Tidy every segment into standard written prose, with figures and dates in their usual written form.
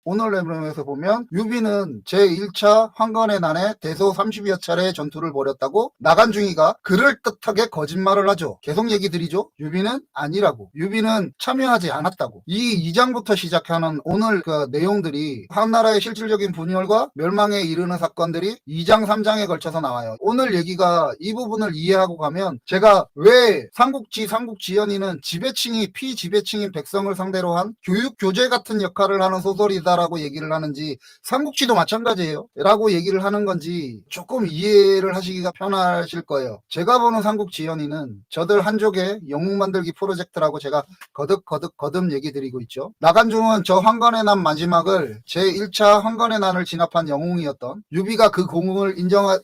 오늘 내용에서 보면 유비는 제1차 황건의 난에 대소 30여 차례의 전투를 벌였다고 나간중이가 그럴듯하게 거짓말을 하죠. 계속 얘기 드리죠. 유비는 아니라고. 유비는 참여하지 않았다고. 이 2장부터 시작하는 오늘 그 내용들이 한나라의 실질적인 분열과 멸망에 이르는 사건들이 2장 3장에 걸쳐서 나와요. 오늘 얘기가 이 부분을 이해하고 가면 제가 왜 삼국지연이는 지배층이 피지배층인 백성을 상대로 한 교육 교재 같은 역할을 하는 소설이다라고 얘기를 하는지, 삼국지도 마찬가지예요 라고 얘기를 하는 건지 조금 이해를 하시기가 편하실 거예요. 제가 보는 삼국지연이는 저들 한족의 영웅 만들기 프로젝트라고 제가 거듭 얘기 드리고 있죠. 나간중은 저 황건의 난 마지막을 제1차 황건의 난을 진압한 영웅이었던 유비가 그 공을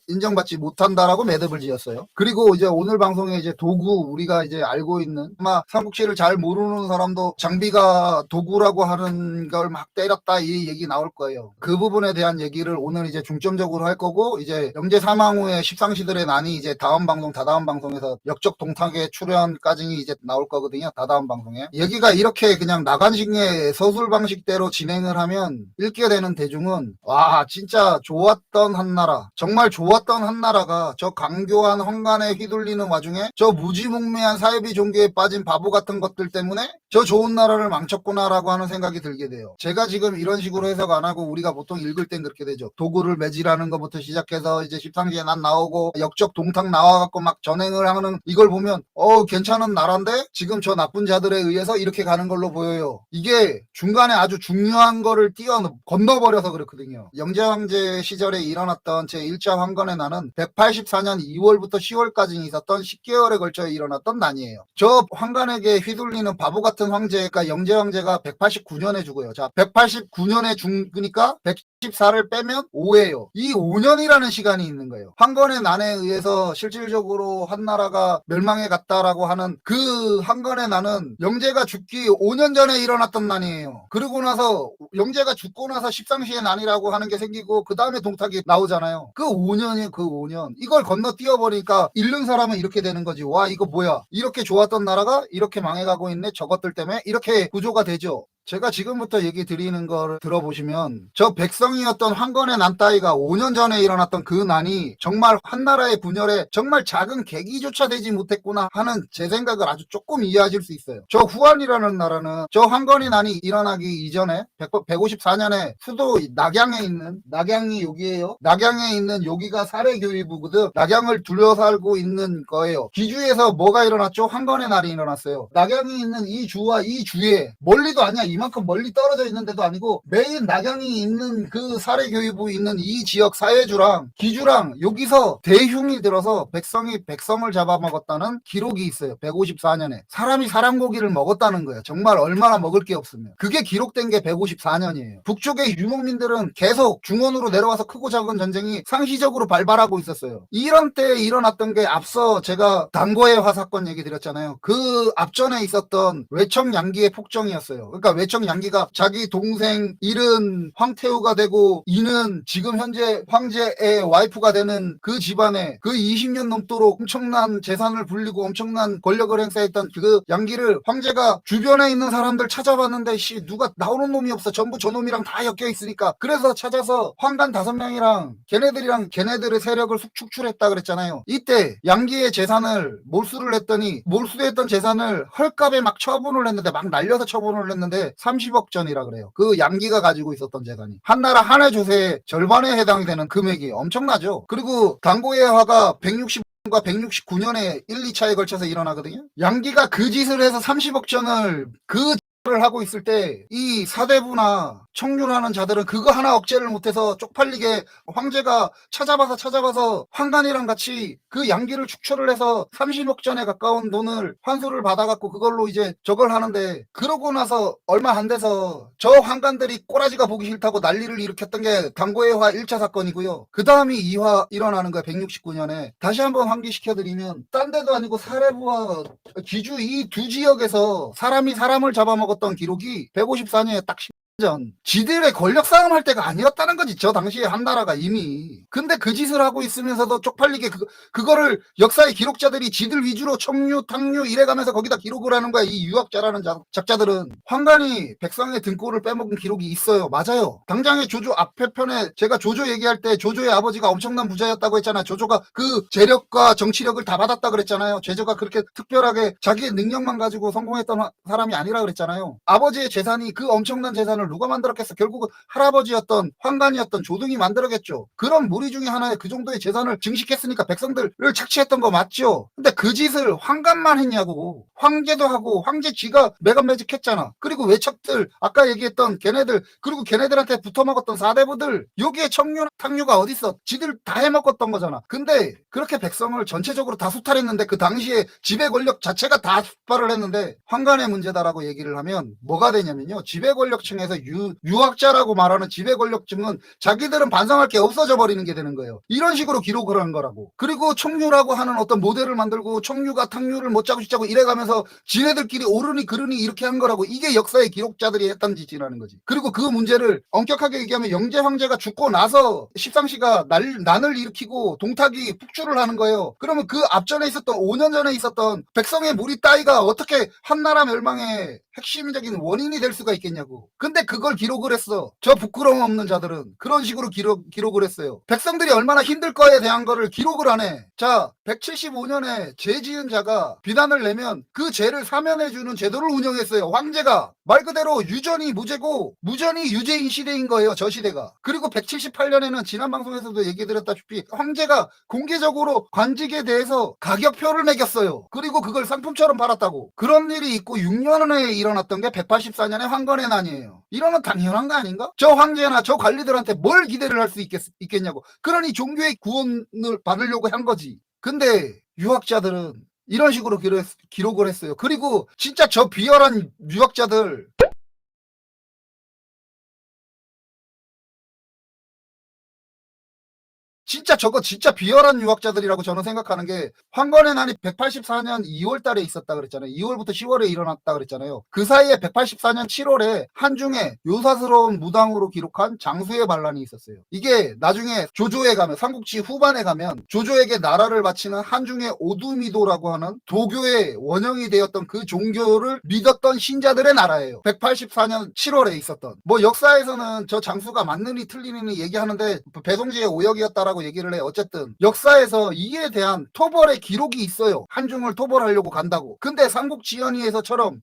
인정받지 못한다라고 매듭을 지었어요. 그리고 이제 오늘 방송에 이제 도구, 우리가 이제 알고 있는, 아마 삼국지를 잘 모르는 사람도 장비가 도구라고 하는 걸 막 때렸다 이 얘기 나올 거예요. 그 부분에 대한 얘기를 오늘 이제 중점적으로 할 거고, 이제 영제 사망 후에 십상시들의 난이 이제 다다음 방송에서 역적 동탁의 출연까지 이제 나올 거거든요. 다다음 방송에. 얘기가 이렇게 그냥 나간식의 서술 방식대로 진행을 하면 읽게 되는 대중은 와, 진짜 좋았던 한나라, 정말 좋았던 한나라가 저 강교한 황간에 휘둘리는 와중에 저 무지몽매한 사이비 종교에 빠진 바보 같은 것들 때문에 저 좋은 나라를 망쳤구나라고 하는 생각이 들게 돼요. 제가 지금 이런 식으로 해석 안 하고 우리가 보통 읽을 땐 그렇게 되죠. 도구를 매질하는 것부터 시작해서 이제 십상시에 난 나오고 역적 동탁 나와갖고 막 전행을 하는 이걸 보면 괜찮은 나라인데 지금 저 나쁜 자들에 의해서 이렇게 가는 걸로 보여요. 이게 중간에 아주 중요한 거를 건너버려서 그렇거든요. 영제왕제 시절에 일어났던 제1차 황건의 난은 184년 2월부터 10월까지 있었던 10개월에 걸쳐 일어났던 난이에요. 저 황간에게 휘둘리는 바보 같은 황제가, 영제왕제가 189년에 죽어요. 자, 189년에 죽으니까 114를 빼면 5예요. 이 5년이라는 시간이 있는 거예요. 황건의 난에 의해서 실질적으로 한나라가 멸망해 갔다라고 하는 그 황건의 난은 영제가 죽기 5년 전에 일어났던 난이에요. 그러고 나서 영제가 죽고 나서 십상시의 난이라고 하는 게 생기고 그 다음에 동탁이 나오잖아요. 그 5년이에요. 그 5년. 이걸 건너뛰어버리니까 잃는 사람은 이렇게 되는 거지. 와, 이거 뭐야. 이렇게 좋았던 나라가 이렇게 망해가고 있네. 저것들 때문에 이렇게 구조가 되죠. 제가 지금부터 얘기 드리는 걸 들어보시면 저 백성이었던 황건의 난 따위가 5년 전에 일어났던 그 난이 정말 한나라의 분열에 정말 작은 계기조차 되지 못했구나 하는 제 생각을 아주 조금 이해하실 수 있어요. 저 후한이라는 나라는 저 황건의 난이 일어나기 이전에 154년에 수도 낙양이 여기에요. 낙양에 있는 여기가 사례교위부거든. 낙양을 둘러싸고 있는 거예요. 기주에서 뭐가 일어났죠? 황건의 난이 일어났어요. 낙양이 있는 이 주와 이 주에 멀리도 아니야. 이만큼 멀리 떨어져 있는데도 아니고 메인 낙양이 있는 그 사례교위부 있는 이 지역 사회주랑 기주랑 여기서 대흉이 들어서 백성이 백성을 잡아먹었다는 기록이 있어요. 154년에 사람이 사람 고기를 먹었다는 거예요. 정말 얼마나 먹을 게 없으면. 그게 기록된 게 154년이에요. 북쪽의 유목민들은 계속 중원으로 내려와서 크고 작은 전쟁이 상시적으로 발발하고 있었어요. 이런 때에 일어났던 게 앞서 제가 단고의 화 사건 얘기 드렸잖아요. 그 앞전에 있었던 외청 양기의 폭정이었어요. 그러니까 외청 양기가 자기 동생 일은 황태우가 되고 이는 지금 현재 황제의 와이프가 되는 그 집안에 그 20년 넘도록 엄청난 재산을 불리고 엄청난 권력을 행사했던 그 양기를 황제가 주변에 있는 사람들 찾아봤는데 누가 나오는 놈이 없어. 전부 저놈이랑 다 엮여 있으니까. 그래서 찾아서 황간 5명이랑 걔네들의 세력을 축출했다 그랬잖아요. 이때 양기의 재산을 몰수를 했더니 몰수했던 재산을 헐값에 막 처분을 했는데, 막 날려서 처분을 했는데 30억 전이라 그래요. 그 양기가 가지고 있었던 재산이 한나라 한 해 조세의 절반에 해당이 되는 금액이 엄청나죠. 그리고 단고의 화가 160과 169년에 1, 2차에 걸쳐서 일어나거든요. 양기가 그 짓을 해서 30억 전을 를 하고 있을 때 이 사대부나 청률하는 자들은 그거 하나 억제를 못해서 쪽팔리게 황제가 찾아봐서 황간이랑 같이 그 양기를 축출을 해서 30억 전에 가까운 돈을 환수를 받아갖고 그걸로 이제 저걸 하는데, 그러고 나서 얼마 안 돼서 저 황간들이 꼬라지가 보기 싫다고 난리를 일으켰던 게 단고의 화 1차 사건이고요. 그 다음이 2화 일어나는 거야. 169년에 다시 한번 환기시켜드리면 딴 데도 아니고 사례부와 기주 이 두 지역에서 사람이 사람을 잡아먹었던 기록이 154년에 딱 전 지들의 권력 싸움 할 때가 아니었다는 거지. 저 당시에 한나라가 이미. 근데 그 짓을 하고 있으면서도 쪽팔리게 그거를 역사의 기록자들이 지들 위주로 청류, 탕류 이래가면서 거기다 기록을 하는 거야. 이 유학자라는 작자들은. 황간이 백성의 등골을 빼먹은 기록이 있어요. 맞아요. 당장의 조조 앞에 편에 제가 조조 얘기할 때 조조의 아버지가 엄청난 부자였다고 했잖아요. 조조가 그 재력과 정치력을 다 받았다 그랬잖아요. 제조가 그렇게 특별하게 자기의 능력만 가지고 성공했던 사람이 아니라 그랬잖아요. 아버지의 재산이 그 엄청난 재산을 누가 만들었겠어? 결국은 할아버지였던 황간이었던 조등이 만들었겠죠. 그런 무리 중에 하나에 그 정도의 재산을 증식했으니까 백성들을 착취했던 거 맞죠? 근데 그 짓을 황간만 했냐고. 황제도 하고 황제 쥐가 매간매직했잖아. 그리고 외척들 아까 얘기했던 걔네들 그리고 걔네들한테 붙어먹었던 사대부들 여기에 청류 탕류가 어딨어? 지들 다 해먹었던 거잖아. 근데 그렇게 백성을 전체적으로 다 수탈했는데 그 당시에 지배 권력 자체가 다 수탈을 했는데 황간의 문제다라고 얘기를 하면 뭐가 되냐면요. 지배 권력층에서 유학자라고 말하는 지배 권력층은 자기들은 반성할 게 없어져 버리는 게 되는 거예요. 이런 식으로 기록을 한 거라고. 그리고 청류라고 하는 어떤 모델을 만들고 청류가 탕류를 못자고 짓자고 이래가면서 지네들끼리 오르니 그르니 이렇게 한 거라고. 이게 역사의 기록자들이 했던 짓이라는 거지. 그리고 그 문제를 엄격하게 얘기하면 영재 황제가 죽고 나서 십상시가 난을 일으키고 동탁이 폭주를 하는 거예요. 그러면 그 앞전에 있었던 5년 전에 있었던 백성의 무리 따위가 어떻게 한나라 멸망의 핵심적인 원인이 될 수가 있겠냐고. 근데 그걸 기록을 했어. 저 부끄러움 없는 자들은 그런 식으로 기록을 했어요. 백성들이 얼마나 힘들 거에 대한 거를 기록을 하네. 자, 175년에 죄 지은 자가 비난을 내면 그 죄를 사면해주는 제도를 운영했어요. 황제가. 말 그대로 유전이 무죄고 무전이 유죄인 시대인 거예요. 저 시대가. 그리고 178년에는 지난 방송에서도 얘기 드렸다시피 황제가 공개적으로 관직에 대해서 가격표를 매겼어요. 그리고 그걸 상품처럼 팔았다고. 그런 일이 있고 6년 후에 일어났던 게 184년의 황건의 난이에요. 이러면 당연한 거 아닌가? 저 황제나 저 관리들한테 뭘 기대를 할 수 있겠냐고. 그러니 종교의 구원을 받으려고 한 거지. 근데 유학자들은 이런 식으로 기록을 했어요. 그리고 진짜 저 비열한 유학자들 진짜 저거 진짜 비열한 유학자들이라고 저는 생각하는 게 황건의 난이 184년 2월 달에 있었다 그랬잖아요. 2월부터 10월에 일어났다 그랬잖아요. 그 사이에 184년 7월에 한중에 요사스러운 무당으로 기록한 장수의 반란이 있었어요. 이게 나중에 조조에 가면 삼국지 후반에 가면 조조에게 나라를 바치는 한중의 오두미도라고 하는 도교의 원형이 되었던 그 종교를 믿었던 신자들의 나라예요. 184년 7월에 있었던. 뭐 역사에서는 저 장수가 맞느니 틀리니 얘기하는데 배송지의 오역이었다라고 얘기를 해. 어쨌든 역사에서 이에 대한 토벌의 기록이 있어요. 한중을 토벌하려고 간다고. 근데 삼국지연의에서처럼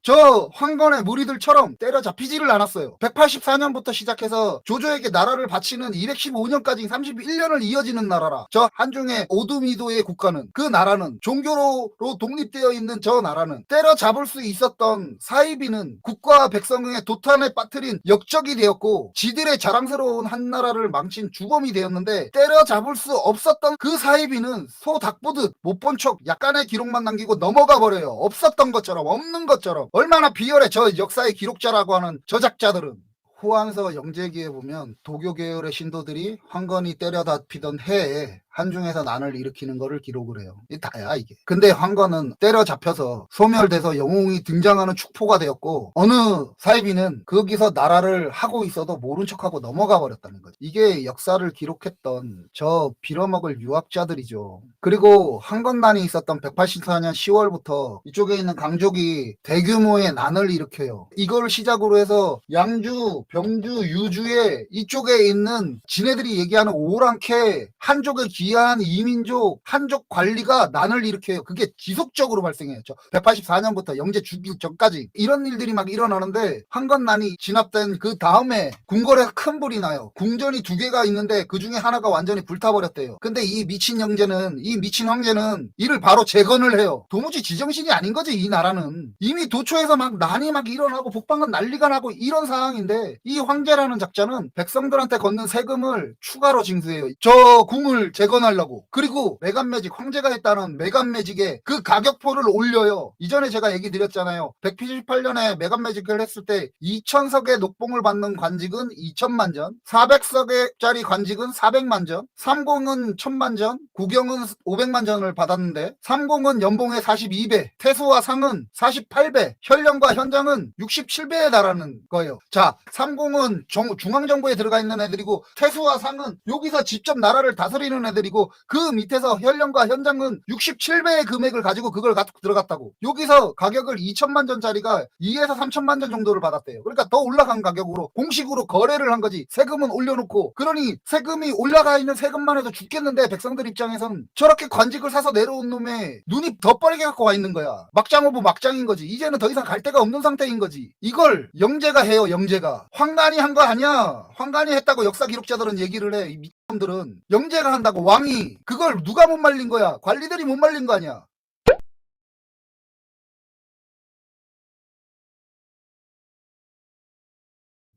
저 황건의 무리들처럼 때려잡히지를 않았어요. 184년부터 시작해서 조조에게 나라를 바치는 215년까지 31년을 이어지는 나라라. 저 한중의 오두미도의 국가는 그 나라는 종교로 독립되어 있는 저 나라는 때려잡을 수 있었던 사이비는 국가와 백성의 도탄에 빠뜨린 역적이 되었고 지들의 자랑스러운 한나라를 망친 주범이 되었는데 때려잡을 수 없었던 그 사이비는 소 닭 보듯 못 본 척 약간의 기록만 남기고 넘어가 버려요. 없었던 것처럼 없는 것처럼. 얼마나 비열해 저 역사의 기록자라고 하는 저작자들은. 호안서 영재기에 보면 도교 계열의 신도들이 황건이 때려잡히던 해에 한중에서 난을 일으키는 거를 기록을 해요. 이게 다야 이게. 근데 황건은 때려잡혀서 소멸돼서 영웅이 등장하는 축포가 되었고 어느 사이비는 거기서 나라를 하고 있어도 모른 척하고 넘어가 버렸다는 거죠. 이게 역사를 기록했던 저 빌어먹을 유학자들이죠. 그리고 황건난이 있었던 184년 10월부터 이쪽에 있는 강족이 대규모의 난을 일으켜요. 이걸 시작으로 해서 양주, 병주, 유주에 이쪽에 있는 지네들이 얘기하는 오랑캐 한족의 귀한 이민족 한족 관리가 난을 일으켜요. 그게 지속적으로 발생해요. 184년부터 영제 죽기 전까지 이런 일들이 막 일어나는데 황건난이 진압된 그 다음에 궁궐에 큰 불이 나요. 궁전이 2개가 있는데 그 중에 하나가 완전히 불타버렸대요. 근데 이 미친 황제는 이를 바로 재건을 해요. 도무지 지정신이 아닌 거지. 이 나라는 이미 도초에서 막 난이 막 일어나고 북방은 난리가 나고 이런 상황인데 이 황제라는 작자는 백성들한테 걷는 세금을 추가로 징수해요. 저 궁을 재건 재건하려고. 그리고 메간매직, 황제가 했다는 메간매직에 그 가격표를 올려요. 이전에 제가 얘기 드렸잖아요. 198년에 메간매직을 했을 때 2000석의 녹봉을 받는 관직은 2000만 전, 400석짜리 관직은 400만 전, 30은 1000만 전, 구경은 500만 전을 받았는데 30은 연봉의 42배, 태수와 상은 48배, 현령과 현장은 67배에 달하는 거예요. 자, 30은 중앙정부에 들어가 있는 애들이고 태수와 상은 여기서 직접 나라를 다스리는 애들이고 그 밑에서 현령과 현장은 67배의 금액을 가지고 그걸 갖고 들어갔다고. 여기서 가격을 2천만 전짜리가 2에서 3천만 전 정도를 받았대요. 그러니까 더 올라간 가격으로 공식으로 거래를 한 거지. 세금은 올려놓고. 그러니 세금이 올라가 있는 세금만 해도 죽겠는데 백성들 입장에서는 저렇게 관직을 사서 내려온 놈에 눈이 더 빠르게 갖고 와 있는 거야. 막장 오브 막장인 거지. 이제는 더 이상 갈 데가 없는 상태인 거지. 이걸 영재가 해요. 영재가. 황간이 한 거 아니야. 황간이 했다고 역사 기록자들은 얘기를 해. 이 미친놈들은. 영재가 한다고. 왕이. 그걸 누가 못 말린 거야. 관리들이 못 말린 거 아니야.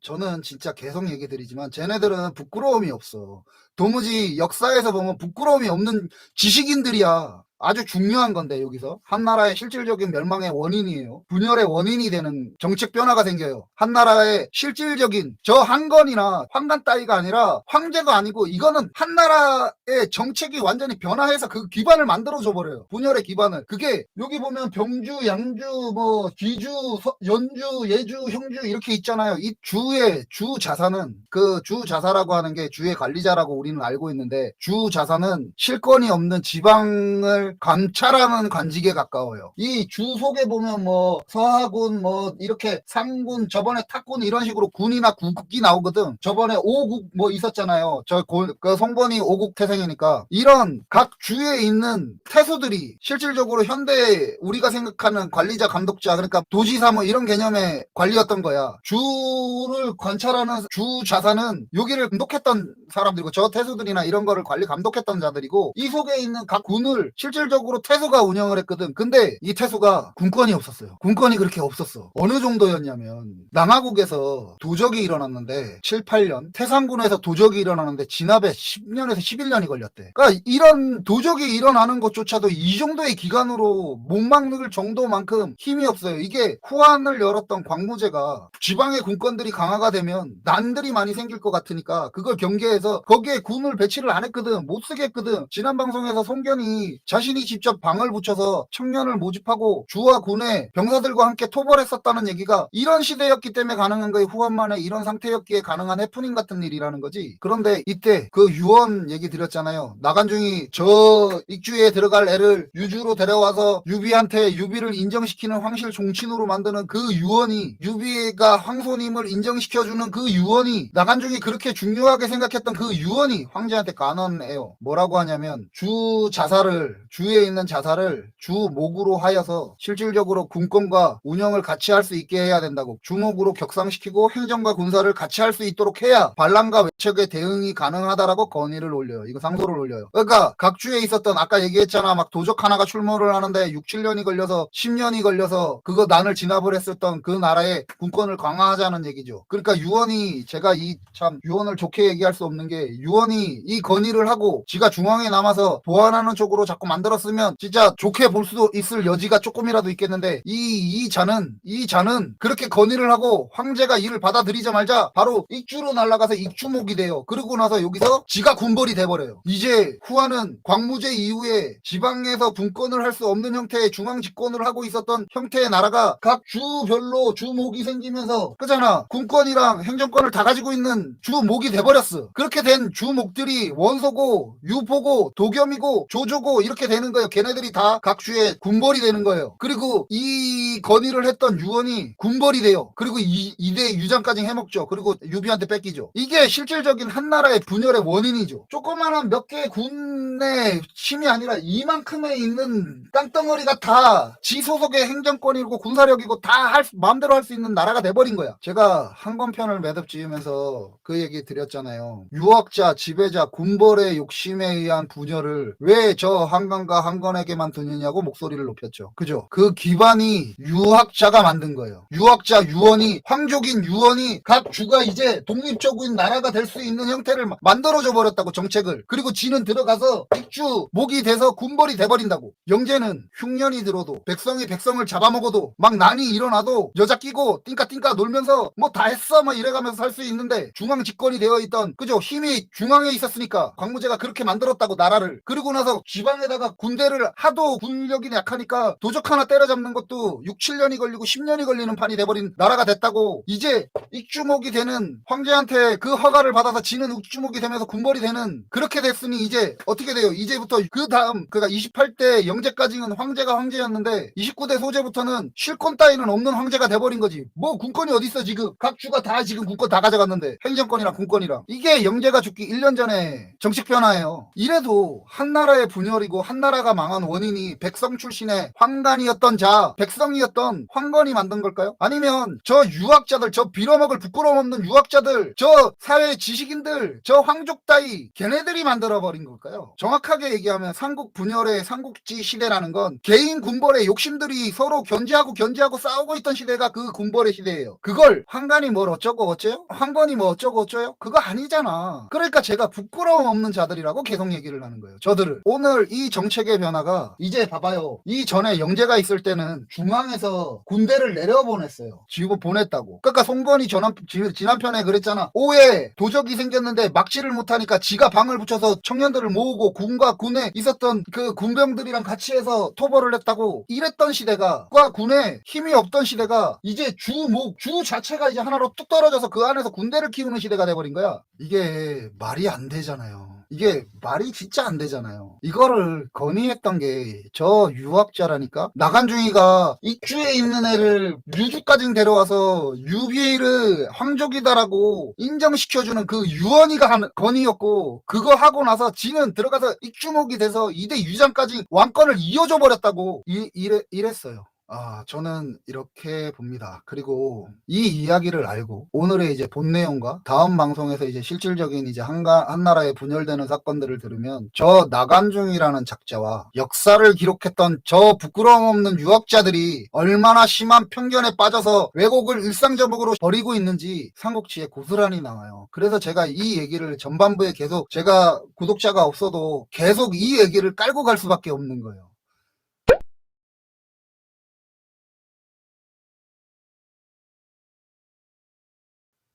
저는 진짜 계속 얘기 드리지만 쟤네들은 부끄러움이 없어. 도무지 역사에서 보면 부끄러움이 없는 지식인들이야. 아주 중요한 건데 여기서 한 나라의 실질적인 멸망의 원인이에요. 분열의 원인이 되는 정책 변화가 생겨요. 한 나라의 실질적인 저 한건이나 황간 따위가 아니라 황제가 아니고 이거는 한 나라의 정책이 완전히 변화해서 그 기반을 만들어줘 버려요. 분열의 기반을. 그게 여기 보면 병주, 양주, 뭐 귀주, 연주, 예주, 형주 이렇게 있잖아요. 이 주의 주 자산은 그 주 자사라고 하는 게 주의 관리자라고 우리는 알고 있는데 주 자산은 실권이 없는 지방을 감찰하는 관직에 가까워요. 이 주 속에 보면 뭐 서하군 뭐 이렇게 상군 저번에 탁군 이런 식으로 군이나 국이 나오거든. 저번에 오국 뭐 있었잖아요. 그 성본이 오국 태생이니까 이런 각 주에 있는 태수들이 실질적으로 현대 우리가 생각하는 관리자 감독자 그러니까 도지사 뭐 이런 개념의 관리였던 거야. 주를 관찰하는 주 자산은 여기를 감독했던 사람들이고 저 태수들이나 이런 거를 관리 감독했던 자들이고 이 속에 있는 각 군을 실질적으로 태수가 운영을 했거든. 근데 이 태수가 군권이 없었어요. 군권이 그렇게 없었어. 어느 정도였냐면 남하국에서 도적이 일어났는데 7, 8년 태산군에서 도적이 일어나는데 진압에 10년에서 11년이 걸렸대. 그러니까 이런 도적이 일어나는 것조차도 이 정도의 기간으로 못 막을 정도만큼 힘이 없어요. 이게 후한을 열었던 광무제가 지방의 군권들이 강화가 되면 난들이 많이 생길 것 같으니까 그걸 경계해서 거기에 군을 배치를 안 했거든. 못 쓰게 했거든. 지난 방송에서 송견이 자신이 직접 방을 붙여서 청년을 모집하고 주와 군의 병사들과 함께 토벌했었다는 얘기가 이런 시대였기 때문에 가능한 거예요. 후한만에 이런 상태였기에 가능한 해프닝 같은 일이라는 거지. 그런데 이때 그 유언 얘기 드렸잖아요. 나간중이 저 익주에 들어갈 애를 유주로 데려와서 유비한테 유비를 인정시키는 황실 종친으로 만드는 그 유언이 유비가 황소님을 인정시켜주는 그 유언이 나간중이 그렇게 중요하게 생각했던 그 유언이 황제한테 간언해요. 뭐라고 하냐면 주 자사를 주에 있는 자사를 주목으로 하여서 실질적으로 군권과 운영을 같이 할 수 있게 해야 된다고. 주목으로 격상시키고 행정과 군사를 같이 할 수 있도록 해야 반란과 외척의 대응이 가능하다라고 건의를 올려요. 이거 상소를 올려요. 그러니까 각 주에 있었던 아까 얘기했잖아. 막 도적 하나가 출몰을 하는데 6, 7년이 걸려서 10년이 걸려서 그거 난을 진압을 했었던 그 나라의 군권을 강화하자는 얘기죠. 그러니까 유언이 제가 이 참 유언을 좋게 얘기할 수 없는 게 유언이 이 건의를 하고 지가 중앙에 남아서 보완하는 쪽으로 자꾸 만들었으면 진짜 좋게 볼 수도 있을 여지가 조금이라도 있겠는데 이 자는 그렇게 건의를 하고 황제가 이를 받아들이자마자 바로 익주로 날아가서 익주목이 돼요. 그러고 나서 여기서 지가 군벌이 돼버려요. 이제 후한은 광무제 이후에 지방에서 분권을 할 수 없는 형태의 중앙 집권을 하고 있었던 형태의 나라가 각 주별로 주목이 생기면서 그잖아. 군권이랑 행정권을 다 가지고 있는 주목이 돼버렸어. 그렇게 된 주목들이 원소고 유포고 도겸이고 조조고 이렇게 되는 거예요. 걔네들이 다 각 주의 군벌이 되는 거예요. 그리고 이 건의를 했던 유언이 군벌이 돼요. 그리고 이대 유장까지 해먹죠. 그리고 유비한테 뺏기죠. 이게 실질적인 한 나라의 분열의 원인이죠. 조그마한 몇 개의 군의 힘이 아니라 이만큼에 있는 땅덩어리가 다 지 소속의 행정권이고 군사력이고 다 마음대로 할 수 있는 나라가 돼버린 거야. 제가 한권편을 매듭 지으면서 그 얘기 드렸잖아요. 유학자, 지배자, 군벌의 욕심에 의한 분열을 왜 저 한강 황건과 황건에게만 드느냐고 목소리를 높였죠. 그죠? 그 기반이 유학자가 만든 거예요. 유학자 유언이, 황족인 유언이 각 주가 이제 독립적인 나라가 될 수 있는 형태를 만들어줘 버렸다고, 정책을. 그리고 지는 들어가서 ik주 목이 돼서 군벌이 돼버린다고. 영제는 흉년이 들어도, 백성이 백성을 잡아먹어도, 막 난이 일어나도 여자 끼고 띵까띵까 놀면서 뭐 다 했어 막 이래가면서 살 수 있는데, 중앙 집권이 되어 있던, 그죠? 힘이 중앙에 있었으니까 광무제가 그렇게 만들었다고, 나라를. 그리고 나서 지방에다가 군대를 하도 군력이 약하니까 도적 하나 때려잡는 것도 6, 7년이 걸리고 10년이 걸리는 판이 돼버린 나라가 됐다고. 이제 ik주목이 되는, 황제한테 그 허가를 받아서 지는 ik주목이 되면서 군벌이 되는, 그렇게 됐으니 이제 어떻게 돼요? 이제부터 그 다음, 그러니까 28대 영제까지는 황제가 황제였는데 29대 소제부터는 실권 따위는 없는 황제가 돼버린 거지. 뭐 군권이 어딨어 지금. 각 주가 다 지금 군권 다 가져갔는데, 행정권이랑 군권이랑. 이게 영제가 죽기 1년 전에 정식 변화예요. 이래도 한나라의 분열이고 한나라가 망한 원인이 백성 출신의 황간이었던 자, 백성이었던 황건이 만든 걸까요? 아니면 저 유학자들, 저 빌어먹을 부끄러움 없는 유학자들, 저 사회 지식인들, 저 황족 따위 걔네들이 만들어버린 걸까요? 정확하게 얘기하면 삼국 분열의 삼국지 시대라는 건 개인 군벌의 욕심들이 서로 견제하고 싸우고 있던 시대가 그 군벌의 시대예요. 그걸 황간이 뭘 어쩌고 어째요? 황건이 뭐 어쩌고 어쩌요? 그거 아니잖아. 그러니까 제가 부끄러움 없는 자들이라고 계속 얘기를 하는 거예요. 저들을. 오늘 이 정책의 변화가, 이제 봐봐요. 이 전에 영제가 있을 때는 중앙에서 군대를 내려보냈어요. 지고 보냈다고. 그러니까 송건이 지난편에 그랬잖아. 오해 도적이 생겼는데 막지를 못하니까 지가 방을 붙여서 청년들을 모으고 군과 군에 있었던 그 군병들이랑 같이 해서 토벌을 했다고. 이랬던 시대가, 과 군에 힘이 없던 시대가 이제 주 자체가 이제 하나로 뚝 떨어져서 그 안에서 군대를 키우는 시대가 돼버린 거야. 이게 말이 안 되잖아요. 이게 말이 진짜 안 되잖아요. 이거를 건의했던 게 저 유학자라니까. 나간중이가 ik주에 있는 애를 유주까지 데려와서 유비를 황족이다라고 인정시켜주는 그 유언이가 한 건의였고, 그거 하고 나서 지는 들어가서 ik주목이 돼서 2대 유장까지 왕권을 이어줘 버렸다고. 이랬어요. 저는 이렇게 봅니다. 그리고 이 이야기를 알고 오늘의 이제 본 내용과 다음 방송에서 이제 실질적인 이제 한나라의 분열되는 사건들을 들으면, 저 나간중이라는 작자와 역사를 기록했던 저 부끄러움 없는 유학자들이 얼마나 심한 편견에 빠져서 왜곡을 일상적으로 벌이고 있는지 삼국지에 고스란히 나와요. 그래서 제가 이 얘기를 전반부에 계속, 제가 구독자가 없어도 계속 이 얘기를 깔고 갈 수밖에 없는 거예요.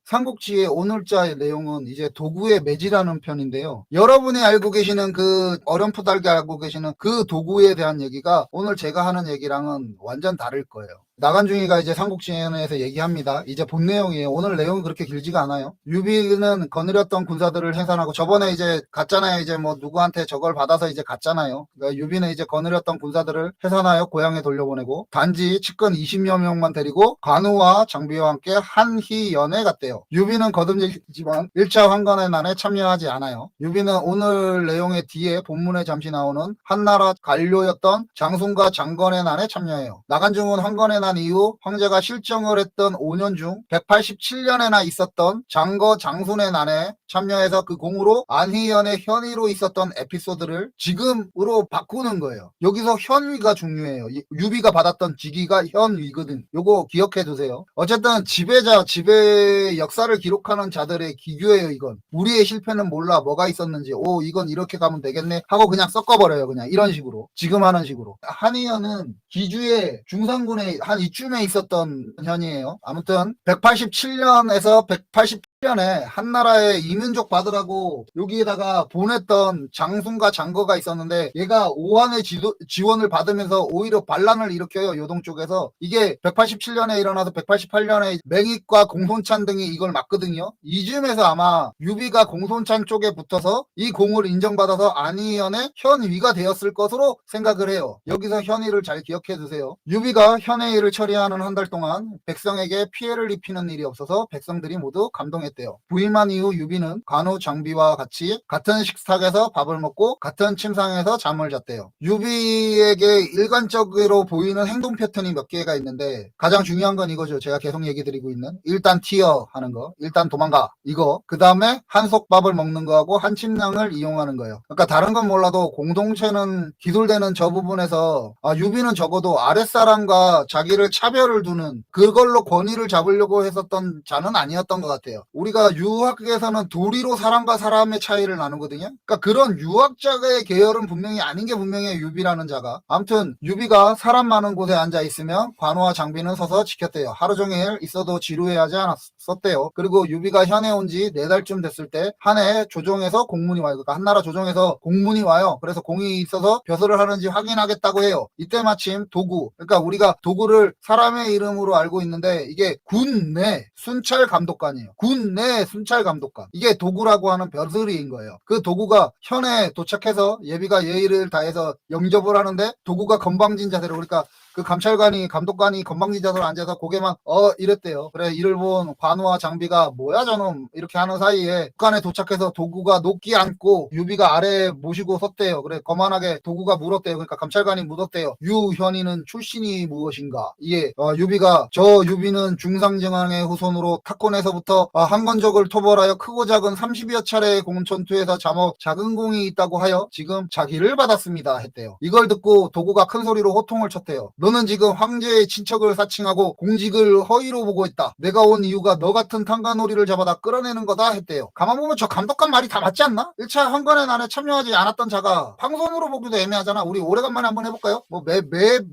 삼국지의 오늘자의 내용은 이제 도구의 매지라는 편인데요. 여러분이 알고 계시는, 그 어렴풋하게 알고 계시는 그 도구에 대한 얘기가 오늘 제가 하는 얘기랑은 완전 다를 거예요. 나간중이가 이제 삼국지에서 얘기합니다. 이제 본 내용이에요. 오늘 내용은 그렇게 길지가 않아요. 유비는 거느렸던 군사들을 해산하고, 저번에 이제 갔잖아요. 이제 뭐 누구한테 저걸 받아서 이제 갔잖아요. 그러니까 유비는 이제 거느렸던 군사들을 해산하여 고향에 돌려보내고, 단지 측근 20여 명만 데리고 관우와 장비와 함께 한희연에 갔대요. 유비는 거듭지만 1차 황건의 난에 참여하지 않아요. 유비는 오늘 내용의 뒤에 본문에 잠시 나오는 한나라 관료였던 장순과 장건의 난에 참여해요. 나간중은 황건의 난 이후 황제가 실정을 했던 5년 중 187년에나 있었던 장거 장순의 난에 참여해서 그 공으로 안희연의 현위로 있었던 에피소드를 지금으로 바꾸는 거예요. 여기서 현위가 중요해요. 유비가 받았던 직위가 현위거든. 요거 기억해 두세요. 어쨌든 지배의 역사를 기록하는 자들의 기교예요. 이건 우리의 실패는 몰라 뭐가 있었는지, 이건 이렇게 가면 되겠네 하고 그냥 섞어버려요. 그냥 이런 식으로, 지금 하는 식으로. 한희연은 기주의 중산군의 한 이쯤에 있었던 현이에요. 아무튼 187년에서 180년에 한나라의 이민족 받으라고 여기에다가 보냈던 장순과 장거가 있었는데, 얘가 오한의 지원을 받으면서 오히려 반란을 일으켜요. 요동 쪽에서. 이게 187년에 일어나서 188년에 맹익과 공손찬 등이 이걸 막거든요. 이쯤에서 아마 유비가 공손찬 쪽에 붙어서 이 공을 인정받아서 안희연의 현위가 되었을 것으로 생각을 해요. 여기서 현위를 잘 기억해 두세요. 유비가 현의 일을 처리하는 한 달 동안 백성에게 피해를 입히는 일이 없어서 백성들이 모두 감동했다. 했대요. 부임한 이후 유비는 관우 장비와 같이 같은 식탁에서 밥을 먹고 같은 침상에서 잠을 잤대요. 유비에게 일관적으로 보이는 행동 패턴이 몇 개가 있는데 가장 중요한 건 이거죠. 제가 계속 얘기 드리고 있는 일단 튀어 하는 거, 일단 도망가 이거, 그 다음에 한솥밥을 먹는 거하고 한 침낭을 이용하는 거예요. 그러니까 다른 건 몰라도 공동체는 기술되는 저 부분에서 유비는 적어도 아랫사람과 자기를 차별을 두는 그걸로 권위를 잡으려고 했었던 자는 아니었던 것 같아요. 우리가 유학에서는 도리로 사람과 사람의 차이를 나누거든요. 그러니까 그런 유학자의 계열은 분명히 아닌 게 분명해요. 유비라는 자가. 아무튼 유비가 사람 많은 곳에 앉아 있으면 관우와 장비는 서서 지켰대요. 하루 종일 있어도 지루해하지 않았었대요. 그리고 유비가 현에 온 지 4달쯤 됐을 때 한 해 조정에서 공문이 와요. 그러니까 한나라 조정에서 공문이 와요. 그래서 공이 있어서 벼슬을 하는지 확인하겠다고 해요. 이때 마침 도구, 그러니까 우리가 도구를 사람의 이름으로 알고 있는데 이게 군내 순찰 감독관이에요. 군내 순찰 감독관. 이게 도구라고 하는 벼슬인 거예요. 그 도구가 현에 도착해서 예비가 예의를 다해서 영접을 하는데 도구가 건방진 자세로, 그러니까 그 감찰관이 감독관이 건방진 자세로 앉아서 고개만 이랬대요. 그래 이를 본 관우와 장비가 뭐야 저놈 이렇게 하는 사이에 북한에 도착해서 도구가 높게 앉고 유비가 아래에 모시고 섰대요. 그래 거만하게 도구가 물었대요. 그러니까 감찰관이 물었대요. 유현이는 출신이 무엇인가. 이게 유비가 저 유비는 중상정왕의 후손으로 타권에서부터 한건적을 토벌하여 크고 작은 30여 차례의 공전투에서 잠옷 작은 공이 있다고 하여 지금 자기를 받았습니다 했대요. 이걸 듣고 도구가 큰 소리로 호통을 쳤대요. 너는 지금 황제의 친척을 사칭하고 공직을 허위로 보고 있다. 내가 온 이유가 너 같은 탕가놀이를 잡아다 끌어내는 거다 했대요. 가만 보면 저 감독관 말이 다 맞지 않나? 1차 황건의 난에 참여하지 않았던 자가 방송으로 보기도 애매하잖아. 우리 오래간만에 한번 해볼까요? 뭐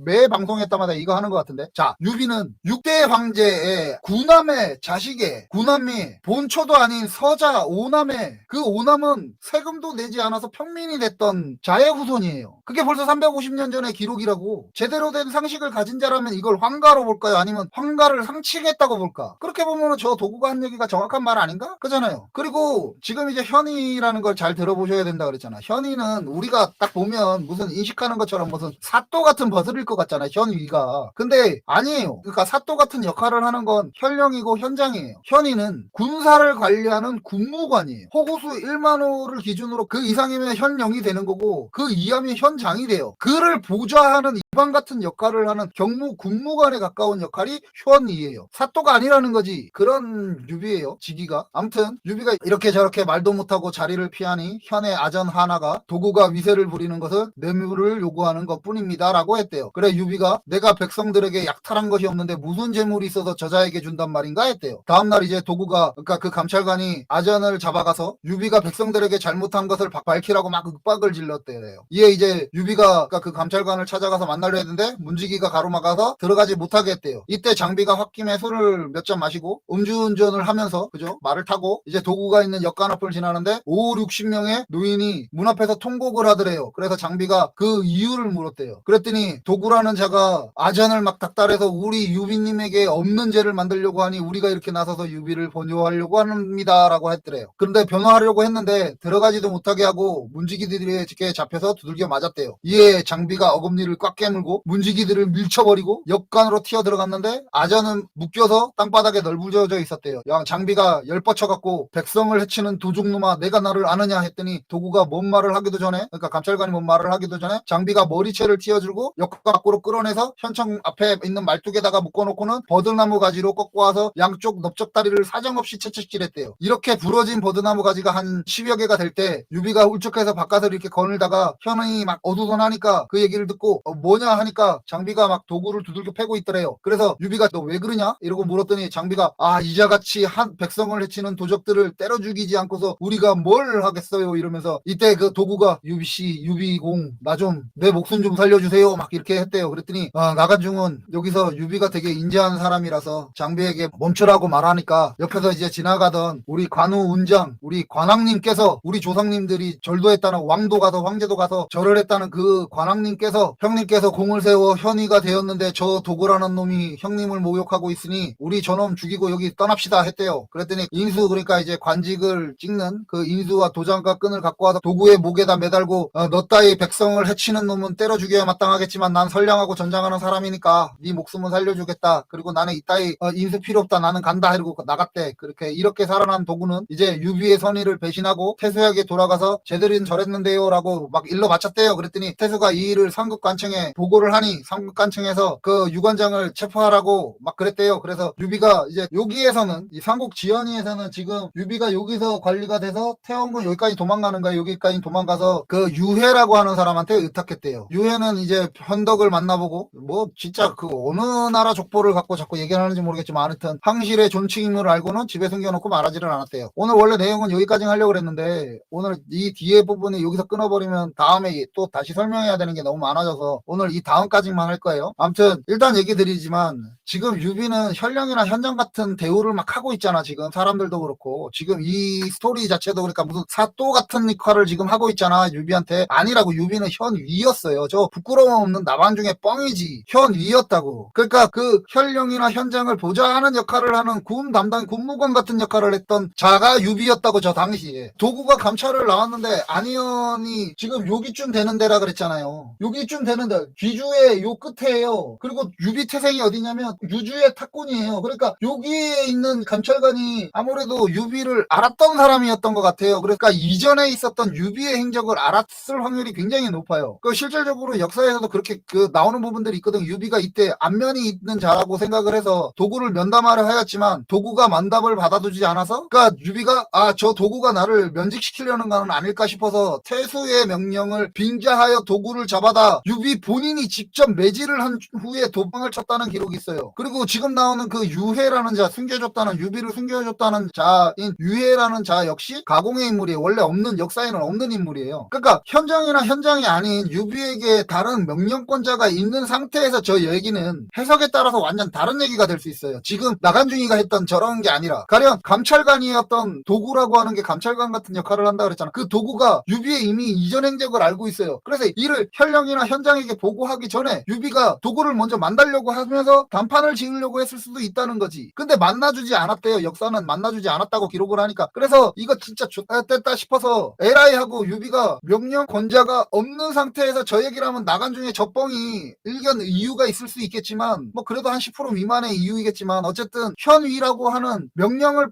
매 방송에 따마다 이거 하는 것 같은데. 자, 유비는 6대 황제의 9남의 자식의 9남이 본초도 아닌 서자 5남의 그 5남은 세금도 내지 않아서 평민이 됐던 자의 후손이에요. 그게 벌써 350년 전의 기록이라고. 제대로 된 상식을 가진 자라면 이걸 황가로 볼까요? 아니면 황가를 상칭했다고 볼까? 그렇게 보면 저 도구가 한 얘기가 정확한 말 아닌가? 그잖아요. 그리고 지금 이제 현이라는 걸 잘 들어보셔야 된다 그랬잖아. 현이는 우리가 딱 보면 무슨 인식하는 것처럼 무슨 사또 같은 버슬일 것 같잖아. 현위가. 근데 아니에요. 그러니까 사또 같은 역할을 하는 건 현령이고 현장이에요. 현이는 군사를 관리하는 군무관이에요. 호구수 1만호를 기준으로 그 이상이면 현령이 되는 거고 그 이하면 현장이 돼요. 그를 보좌하는 이방 같은 역할을 하는 경무 군무관에 가까운 역할이 현이에요. 사또가 아니라는 거지. 그런 유비예요. 직위가. 아무튼 유비가 이렇게 저렇게 말도 못하고 자리를 피하니 현의 아전 하나가 도구가 위세를 부리는 것은 뇌물을 요구하는 것뿐입니다 라고 했대요. 그래 유비가 내가 백성들에게 약탈한 것이 없는데 무슨 재물이 있어서 저자에게 준단 말인가 했대요. 다음날 이제 도구가, 그러니까 그 감찰관이 아전을 잡아가서 유비가 백성들에게 잘못한 것을 밝히라고 막 윽박을 질렀대요. 이에 이제 유비가 그러니까 그 감찰관을 찾아가서 만나려 했는데 문지기가 가로막아서 들어가지 못하게 했대요. 이때 장비가 홧김에 술을 몇 잔 마시고 음주운전을 하면서 그죠? 말을 타고 이제 도구가 있는 역관 앞을 지나는데 5, 60명의 노인이 문 앞에서 통곡을 하더래요. 그래서 장비가 그 이유를 물었대요. 그랬더니 도구라는 자가 아전을 막 닥달해서 우리 유비님에게 없는 죄를 만들려고 하니 우리가 이렇게 나서서 유비를 변호하려고 합니다 라고 했더래요. 그런데 변호하려고 했는데 들어가지도 못하게 하고 문지기들에게 잡혀서 두들겨 맞았대요. 이에 장비가 어금니를 꽉 깨물고 문지기들을 밀쳐버리고 역관으로 튀어 들어갔는데 아전은 묶여서 땅바닥에 널브러져 있었대요. 장비가 열뻗쳐갖고 백성을 해치는 도둑놈아 내가 나를 아느냐 했더니 도구가 뭔 말을 하기도 전에, 그러니까 감찰관이 뭔 말을 하기도 전에 장비가 머리채를 튀어줄고 역관 밖으로 끌어내서 현청 앞에 있는 말뚝에다가 묶어놓고는 버드나무 가지로 꺾고 와서 양쪽 넓적다리를 사정없이 채찍질했대요. 이렇게 부러진 버드나무 가지가 한 10여 개가 될 때 유비가 울적해서 바깥을 이렇게 거닐다가 현이 막 어두선하니까 그 얘기를 듣고 뭐냐 하니까 장비가 막 도구를 두들겨 패고 있더래요. 그래서 유비가 너 왜 그러냐 이러고 물었더니 장비가 이자같이 한 백성을 해치는 도적들을 때려 죽이지 않고서 우리가 뭘 하겠어요 이러면서 이때 그 도구가 유비씨 유비공 나 좀 내 목숨 좀 살려주세요 막 이렇게 했대요. 그랬더니 나간중은 여기서 유비가 되게 인자한 사람이라서 장비에게 멈추라고 말하니까 옆에서 이제 지나가던 우리 관우 운장 우리 관왕님께서 우리 조상님들이 절도 했다는 왕도 가서 황제도 가서 절을 했다는 그 관왕님께서 형님께서 공을 세워 현위가 되었는데 저 도구라는 놈이 형님을 모욕하고 있으니 우리 저놈 죽이고 여기 떠납시다 했대요. 그랬더니 인수, 그러니까 이제 관직을 찍는 그 인수와 도장과 끈을 갖고 와서 도구의 목에다 매달고 너 따위 백성을 해치는 놈은 때려 죽여야 마땅하겠지만 난 선량하고 전장하는 사람이니까 네 목숨은 살려주겠다. 그리고 나는 이 따위 인수 필요 없다. 나는 간다. 이러고 나갔대. 이렇게 살아난 도구는 이제 유비의 선의를 배신하고 태수에게 돌아가서 쟤들은 저랬는데요 라고 막 일러 바쳤대요. 그랬더니 태수가 이 일을 삼국관청에 보고를 하니 삼국관청에서 그 유관장을 체포하라고 막 그랬대요. 그래서 유비가 이제 여기에서는 이 삼국지연의에서는 지금 유비가 여기서 관리가 돼서 태원군 여기까지 도망가는 거예요. 여기까지 도망가서 그 유해라고 하는 사람한테 의탁했대요. 유해는 이제 현덕을 만나보고 뭐 진짜 그 어느 나라 족보를 갖고 자꾸 얘기하는지 모르겠지만 아무튼 항실의 존칭임을 알고는 집에 숨겨놓고 말하지를 않았대요. 오늘 원래 내용은 여기까지 하려고 그랬는데 오늘 이 뒤에 부분이 여기서 끊어버리면 다음에 또 다시 설명해야 되는 게 너무 많아져서 오늘 이 다음까지만 할 거예요. 아무튼 일단 얘기 드리지만 지금 유비는 현령이나 현장 같은 대우를 막 하고 있잖아. 지금 사람들도 그렇고 지금 이 스토리 자체도 그러니까 무슨 사또 같은 역할을 지금 하고 있잖아. 유비한테. 아니라고. 유비는 현위였어요. 저 부끄러움 없는 나반중의 뻥이지. 현위였다고. 그러니까 그 현령이나 현장을 보좌하는 역할을 하는 군 담당 군무관 같은 역할을 했던 자가 유비였다고. 저 당시에 도구가 감찰을 나왔는데 안희연이 지금 여기쯤 되는 데라 그랬잖아요. 여기쯤 되는데 귀주의 요 끝에예요. 그리고 유비 태생이 어디냐면 유주의 탁군이에요. 그러니까 여기에 있는 감찰관이 아무래도 유비를 알았던 사람이었던 것 같아요. 그러니까 이전에 있었던 유비의 행적을 알았을 확률이 굉장히 높아요. 그 실질적으로 역사에서도 그렇게 그 나오는 부분들이 있거든. 유비가 이때 안면이 있는 자라고 생각을 해서 도구를 면담하려 하였지만 도구가 만답을 받아두지 않아서 그러니까 유비가 저 도구가 나를 면직시키려는 거는 아닐까 싶어서 태수의 명령을 빙자하여 도구를 잡아다 유비 본인이 직접 매질을 한 후에 도망을 쳤다는 기록이 있어요. 그리고 지금 나오는 그 유해라는 자, 숨겨줬다는 유비를 숨겨줬다는 자인 유해라는 자 역시 가공의 인물이에요. 원래 없는, 역사에는 없는 인물이에요. 그러니까 현장이나 현장이 아닌 유비에게 다른 명령권자가 있는 상태에서 저 얘기는 해석에 따라서 완전 다른 얘기가 될 수 있어요. 지금 나간중이가 했던 저런 게 아니라 가령 감찰관이었던 도구라고 하는 게 감찰관 같은 역할을 한다 그랬잖아. 그 도구가 유비의 이미 이전 행적을 알고 있어요. 그래서 이를 현령이나 현장에게 보고하기 전에 유비가 도구를 먼저 만나려고 하면서 단판을 지으려고 했을 수도 있다는 거지. 근데 만나주지 않았대요. 역사는 만나주지 않았다고 기록을 하니까. 그래서 이거 진짜 좋됐다 싶어서 에라이 하고 유비가 명령권자가 없는 상태에서 저 얘기를 하면 나간중에 저 뻥이 일견 이유가 있을 수 있겠지만 뭐 그래도 한 10% 미만의 이유이겠지만 어쨌든 현위라고 하는 명령을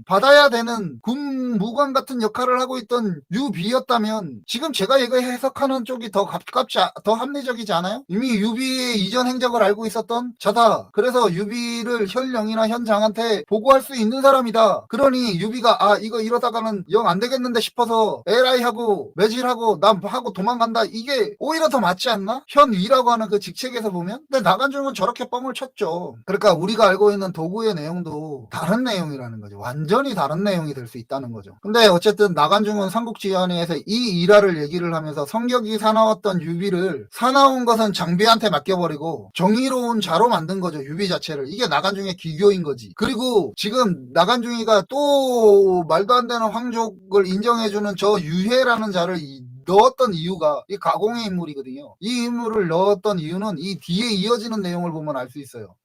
받아야 되는 군무관 같은 역할을 하고 있던 유비였다면 지금 제가 이거 해석하는 쪽이 더 더 합리적이지 않아요? 이미 유비의 이전 행적을 알고 있었던 자다. 그래서 유비를 현령이나 현장한테 보고할 수 있는 사람이다. 그러니 유비가 이거 이러다가는 영 안 되겠는데 싶어서 에라이 하고 매질하고 난 하고 도망간다. 이게 오히려 더 맞지 않나? 현위라고 하는 그 직책에서 보면. 근데 나간중은 저렇게 뻥을 쳤죠. 그러니까 우리가 알고 있는 도구의 내용도 다른 내용이라는 거죠. 완전히 다른 내용이 될 수 있다는 거죠. 근데 어쨌든 나간중은 삼국지연의에서 이 일화를 얘기를 하면서 성격이 사나웠던 유비를 사나운 것은 장비한테 맡겨버리고 정의로운 자로 만든 거죠. 유비 자체를. 이게 나간중의 기교인 거지. 그리고 지금 나간중이가 또 말도 안 되는 황족을 인정해주는 저 유해라는 자를 넣었던 이유가 이 가공의 인물이거든요. 이 인물을 넣었던 이유는 이 뒤에 이어지는 내용을 보면 알 수 있어요.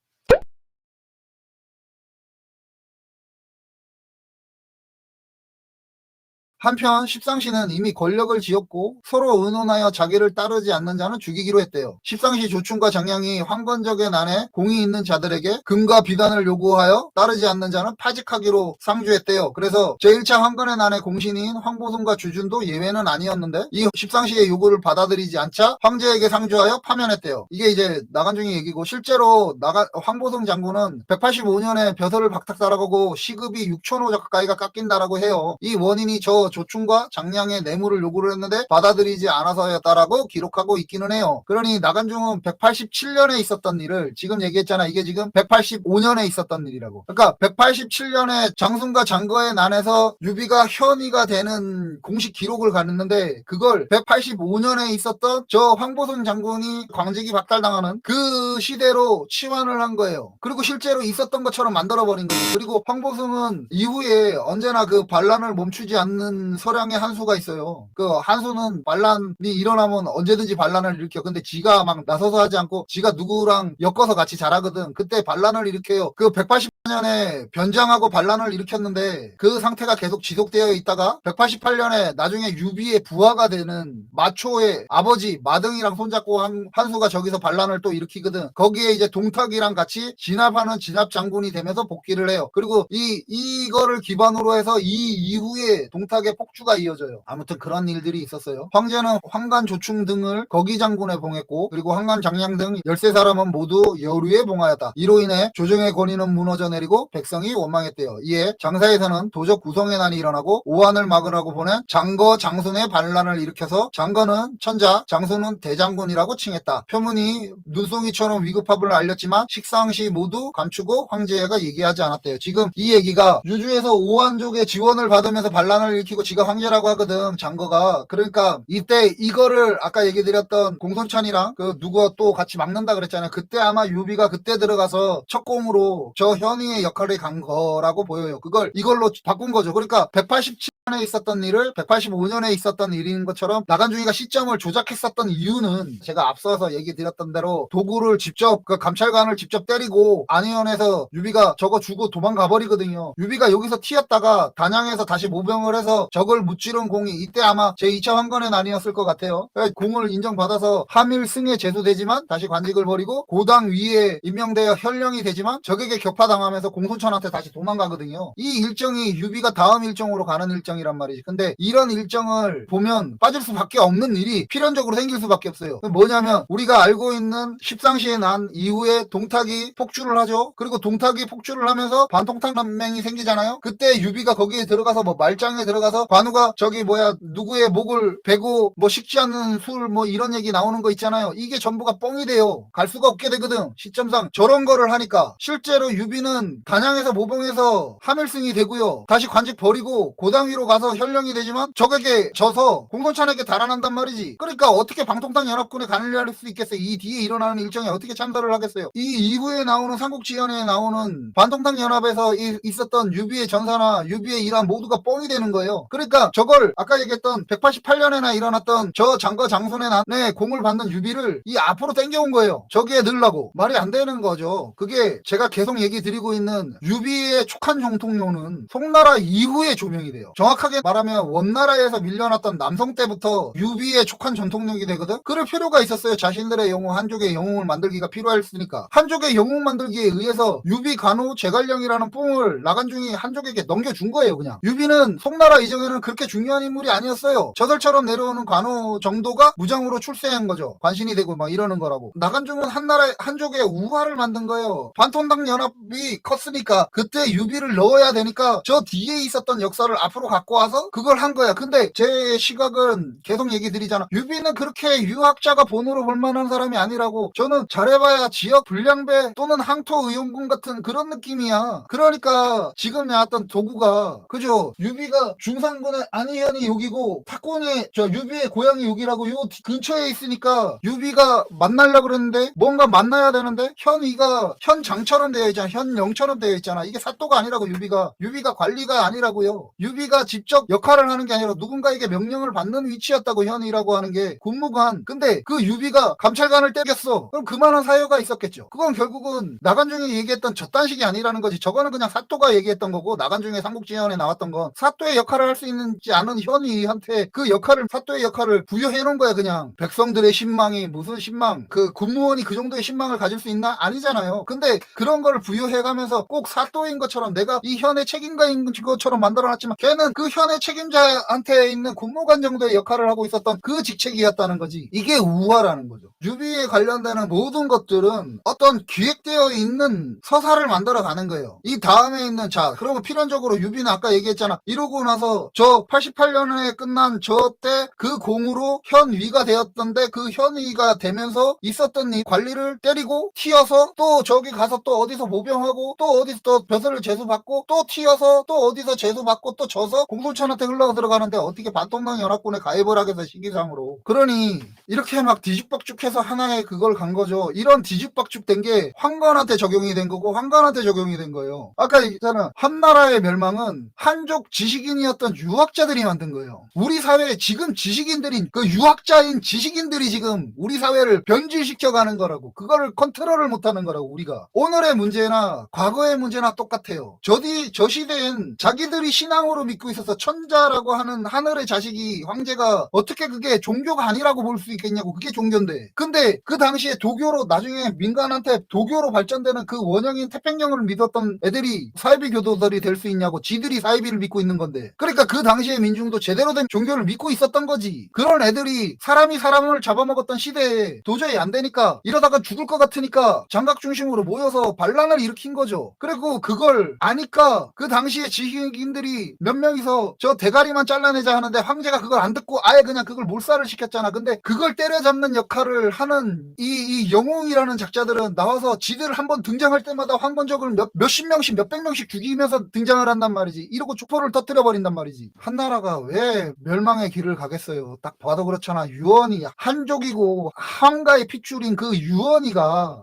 한편 십상시는 이미 권력을 쥐었고 서로 의논하여 자기를 따르지 않는 자는 죽이기로 했대요. 십상시 조충과 장량이 황건적의 난에 공이 있는 자들에게 금과 비단을 요구하여 따르지 않는 자는 파직하기로 상주했대요. 그래서 제1차 황건의 난의 공신인 황보승과 주준도 예외는 아니었는데 이 십상시의 요구를 받아들이지 않자 황제에게 상주하여 파면했대요. 이게 이제 나간중의 얘기고 실제로 황보승 장군은 185년에 벼슬을 박탁 달아가고 시급이 6천호 가까이가 깎인다라고 해요. 이 원인이 저 조충과 장량의 뇌물을 요구를 했는데 받아들이지 않아서였다라고 기록하고 있기는 해요. 그러니 나간중은 187년에 있었던 일을 지금 얘기했잖아. 이게 지금 185년에 있었던 일이라고. 그러니까 187년에 장순과 장거의 난에서 유비가 현위가 되는 공식 기록을 갖는데 그걸 185년에 있었던 저 황보승 장군이 광직이 박탈당하는 그 시대로 치환을 한 거예요. 그리고 실제로 있었던 것처럼 만들어버린 거예요. 그리고 황보승은 이후에 언제나 그 반란을 멈추지 않는 있는 서량의 한수가 있어요. 그 한수는 반란이 일어나면 언제든지 반란을 일으켜. 근데 지가 막 나서서 하지 않고 지가 누구랑 엮어서 같이 잘하거든. 그때 반란을 일으켜요. 그 188년에 변장하고 반란을 일으켰는데 그 상태가 계속 지속되어 있다가 188년에 나중에 유비의 부하가 되는 마초의 아버지 마등이랑 손잡고 한수가 저기서 반란을 또 일으키거든. 거기에 이제 동탁이랑 같이 진압하는 진압 장군이 되면서 복귀를 해요. 그리고 이거를 기반으로 해서 이 이후에 동탁의 폭주가 이어져요. 아무튼 그런 일들이 있었어요. 황제는 황간 조충 등을 거기 장군에 봉했고, 그리고 황간 장량 등 13사람은 모두 여류에 봉하였다. 이로 인해 조정의 권위는 무너져 내리고 백성이 원망했대요. 이에 장사에서는 도적 구성의 난이 일어나고 오한을 막으라고 보낸 장거 장손의 반란을 일으켜서 장거는 천자, 장손은 대장군이라고 칭했다. 표문이 눈송이처럼 위급함을 알렸지만 식상시 모두 감추고 황제가 얘기하지 않았대요. 지금 이 얘기가 유주에서 오한족의 지원을 받으면서 반란을 일으키고 지가 황제라고 하거든, 장거가. 그러니까 이때 이거를 아까 얘기 드렸던 공손찬이랑 그 누구 또 같이 막는다 그랬잖아요. 그때 아마 유비가 그때 들어가서 첫 공으로 저 현이의 역할을 간 거라고 보여요. 그걸 이걸로 바꾼 거죠. 그러니까 187년에 있었던 일을 185년에 있었던 일인 것처럼 나간중이가 시점을 조작했었던 이유는 제가 앞서서 얘기 드렸던 대로 도구를 직접 그 감찰관을 직접 때리고 안희연에서 유비가 저거 주고 도망가 버리거든요. 유비가 여기서 튀었다가 단양에서 다시 모병을 해서 적을 무찌른 공이 이때 아마 제2차 황건의 난이었을 것 같아요. 공을 인정받아서 함일승에 제수되지만 다시 관직을 버리고 고당 위에 임명되어 현령이 되지만 적에게 격파당하면서 공손천한테 다시 도망가거든요. 이 일정이 유비가 다음 일정으로 가는 일정이란 말이지. 근데 이런 일정을 보면 빠질 수밖에 없는 일이 필연적으로 생길 수밖에 없어요. 뭐냐면 우리가 알고 있는 십상시에 난 이후에 동탁이 폭주를 하죠. 그리고 동탁이 폭주를 하면서 반동탁 연맹이 생기잖아요. 그때 유비가 거기에 들어가서 뭐 말장에 들어가서 관우가 저기 뭐야 누구의 목을 베고 뭐 식지 않는 술 뭐 이런 얘기 나오는 거 있잖아요. 이게 전부가 뻥이 돼요. 갈 수가 없게 되거든. 시점상 저런 거를 하니까 실제로 유비는 단양에서 모병에서 함일승이 되고요. 다시 관직 버리고 고당위로 가서 현령이 되지만 적에게 져서 공손찬에게 달아난단 말이지. 그러니까 어떻게 방통당 연합군에 관여할 수 있겠어요. 이 뒤에 일어나는 일정에 어떻게 참가를 하겠어요. 이 이후에 나오는 삼국지연에 나오는 반통당 연합에서 있었던 유비의 전사나 유비의 일환 모두가 뻥이 되는 거예요. 그러니까 저걸 아까 얘기했던 188년에나 일어났던 저 장거 장손의 난에 공을 받는 유비를 이 앞으로 땡겨온 거예요. 저기에 넣으려고. 말이 안 되는 거죠. 그게 제가 계속 얘기 드리고 있는 유비의 촉한 정통료는 송나라 이후에 조명이 돼요. 정확하게 말하면 원나라에서 밀려났던 남성 때부터 유비의 촉한 전통력이 되거든. 그럴 필요가 있었어요. 자신들의 영웅, 한족의 영웅을 만들기가 필요했으니까. 한족의 영웅 만들기에 의해서 유비 간호 제갈령이라는 뽕을 나간중이 한족에게 넘겨준 거예요. 그냥 유비는 송나라 이전에는 그렇게 중요한 인물이 아니었어요. 저들처럼 내려오는 관우 정도가 무장으로 출세한 거죠. 관신이 되고 막 이러는 거라고. 나간중은 한나라 한족의 우화를 만든 거예요. 반통당 연합이 컸으니까 그때 유비를 넣어야 되니까 저 뒤에 있었던 역사를 앞으로 갖고 와서 그걸 한 거야. 근데 제 시각은 계속 얘기 드리잖아. 유비는 그렇게 유학자가 본으로 볼 만한 사람이 아니라고. 저는 잘해봐야 지역 불량배 또는 항토 의용군 같은 그런 느낌이야. 그러니까 지금 나왔던 도구가 그죠. 유비가 중상군의 안희현이 여기고 탁군이 저 유비의 고향이 여기라고 요 근처에 있으니까 유비가 만나려고 그랬는데 뭔가 만나야 되는데 현이가 현장처럼 되어 있잖아. 현영처럼 되어 있잖아. 이게 사또가 아니라고. 유비가 관리가 아니라고요. 유비가 직접 역할을 하는 게 아니라 누군가에게 명령을 받는 위치였다고. 현이라고 하는 게 군무관. 근데 그 유비가 감찰관을 때렸어. 그럼 그만한 사유가 있었겠죠. 그건 결국은 나간중이 얘기했던 저딴식이 아니라는 거지. 저거는 그냥 사또가 얘기했던 거고 나간중의 삼국지연에 나왔던 건 사또의 역할을 할 수 있는지 않은 현이한테 그 역할을 사또의 역할을 부여해 놓은 거야. 그냥 백성들의 신망이 무슨 신망, 그 군무원이 그 정도의 신망을 가질 수 있나? 아니잖아요. 근데 그런 거를 부여해가면서 꼭 사또인 것처럼 내가 이 현의 책임가인 것처럼 만들어놨지만 걔는 그 현의 책임자한테 있는 군무관 정도의 역할을 하고 있었던 그 직책이었다는 거지. 이게 우화라는 거죠. 유비에 관련되는 모든 것들은 어떤 기획되어 있는 서사를 만들어 가는 거예요. 이 다음에 있는 자 그러면 필연적으로 유비는 아까 얘기했잖아. 이러고 나서 저 88년에 끝난 저 때 그 공으로 현위가 되었던데 그 현위가 되면서 있었던 이 관리를 때리고 튀어서 또 저기 가서 또 어디서 모병하고 또 어디서 또 벼슬을 제수받고 또 튀어서 또 어디서 제수받고 또 져서 공손천한테 흘러 들어가는데 어떻게 반통당 연합군에 가입을 하겠어 시기상으로. 그러니 이렇게 막 뒤죽박죽해서 하나의 그걸 간 거죠. 이런 뒤죽박죽된 게 황건한테 적용이 된 거고 황건한테 적용이 된 거예요. 아까 얘기했잖아. 한나라의 멸망은 한족 지식인이었던 있었던 유학자들이 만든 거예요. 우리 사회에 지금 지식인들이, 그 유학자인 지식인들이 지금 우리 사회를 변질시켜가는 거라고. 그거를 컨트롤을 못하는 거라고. 우리가 오늘의 문제나 과거의 문제나 똑같아요. 저 시대엔 자기들이 신앙으로 믿고 있어서 천자라고 하는 하늘의 자식이 황제가 어떻게 그게 종교가 아니라고 볼 수 있겠냐고. 그게 종교인데. 근데 그 당시에 도교로, 나중에 민간한테 도교로 발전되는 그 원형인 태평령을 믿었던 애들이 사이비 교도들이 될 수 있냐고. 지들이 사이비를 믿고 있는 건데. 그러니까 그 당시에 민중도 제대로 된 종교를 믿고 있었던 거지. 그런 애들이 사람이 사람을 잡아먹었던 시대에 도저히 안 되니까, 이러다가 죽을 것 같으니까 장각 중심으로 모여서 반란을 일으킨 거죠. 그리고 그걸 아니까 그 당시에 지식인들이 몇 명이서 저 대가리만 잘라내자 하는데 황제가 그걸 안 듣고 아예 그냥 그걸 몰살을 시켰잖아. 근데 그걸 때려잡는 역할을 하는 이 영웅이라는 작자들은 나와서 지들 한번 등장할 때마다 황건적을 몇십 명씩 몇백 명씩 죽이면서 등장을 한단 말이지. 이러고 족보를 터뜨려 버린단 말이지. 한나라가 왜 멸망의 길을 가겠어요. 딱 봐도 그렇잖아. 유언이 한족이고 한가의 핏줄인 그 유언이가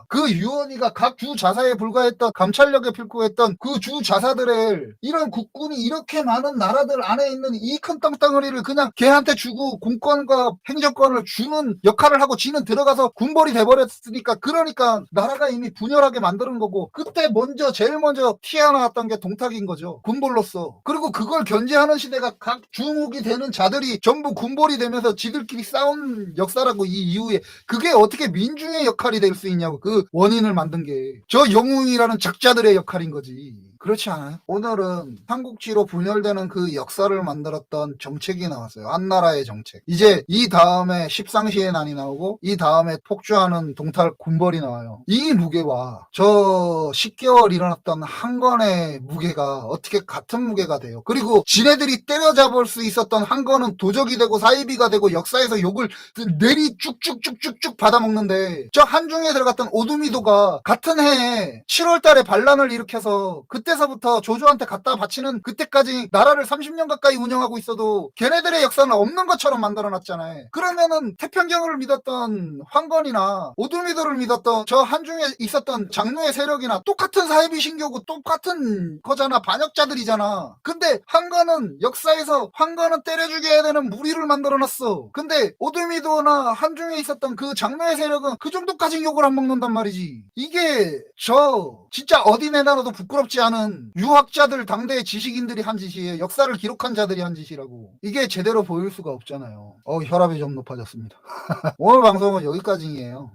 각 주 자사에 불과했던, 감찰력에 불과했던 그 주 자사들의 이런 국군이 이렇게 많은 나라들 안에 있는 이 큰 땅덩어리를 그냥 걔한테 주고 공권과 행정권을 주는 역할을 하고 지는 들어가서 군벌이 돼버렸으니까, 그러니까 나라가 이미 분열하게 만드는 거고, 그때 제일 먼저 튀어나왔던 게 동탁인 거죠. 군벌로서. 그리고 그걸 견제하는 시대가 각 주목이 되는 자들이 전부 군벌이 되면서 지들끼리 싸운 역사라고. 이 이후에 그게 어떻게 민중의 역할이 될 수 있냐고. 그 원인을 만든 게 저 영웅이라는 작자들의 역할인 거지. 그렇지 않아요? 오늘은 삼국지로 분열되는 그 역사를 만들었던 정책이 나왔어요. 한나라의 정책. 이제 이 다음에 십상시의 난이 나오고, 이 다음에 폭주하는 동탈 군벌이 나와요. 이 무게와 저 10개월 일어났던 한건의 무게가 어떻게 같은 무게가 돼요? 그리고 지네들이 때려잡을 수 있었던 한건은 도적이 되고 사이비가 되고 역사에서 욕을 내리 쭉쭉쭉쭉쭉 받아먹는데, 저 한중에 들어갔던 오두미도가 같은 해에 7월 달에 반란을 일으켜서 그때서부터 조조한테 갖다 바치는 그때까지 나라를 30년 가까이 운영하고 있어도 걔네들의 역사는 없는 것처럼 만들어놨잖아요. 그러면은 태평경을 믿었던 황건이나 오두미도를 믿었던 저 한중에 있었던 장로의 세력이나 똑같은 사이비 신교고 똑같은 거잖아. 반역자들이잖아. 근데 한건은 역사에서 황건은 때려 죽여야 되는 무리를 만들어놨어. 근데 오두미도나 한중에 있었던 그 장로의 세력은 그 정도까지 욕을 안 먹는단 말이지. 이게 진짜 어디 내놔도 부끄럽지 않은 유학자들, 당대의 지식인들이 한 짓이에요. 역사를 기록한 자들이 한 짓이라고. 이게 제대로 보일 수가 없잖아요. 혈압이 좀 높아졌습니다. 오늘 방송은 여기까지예요.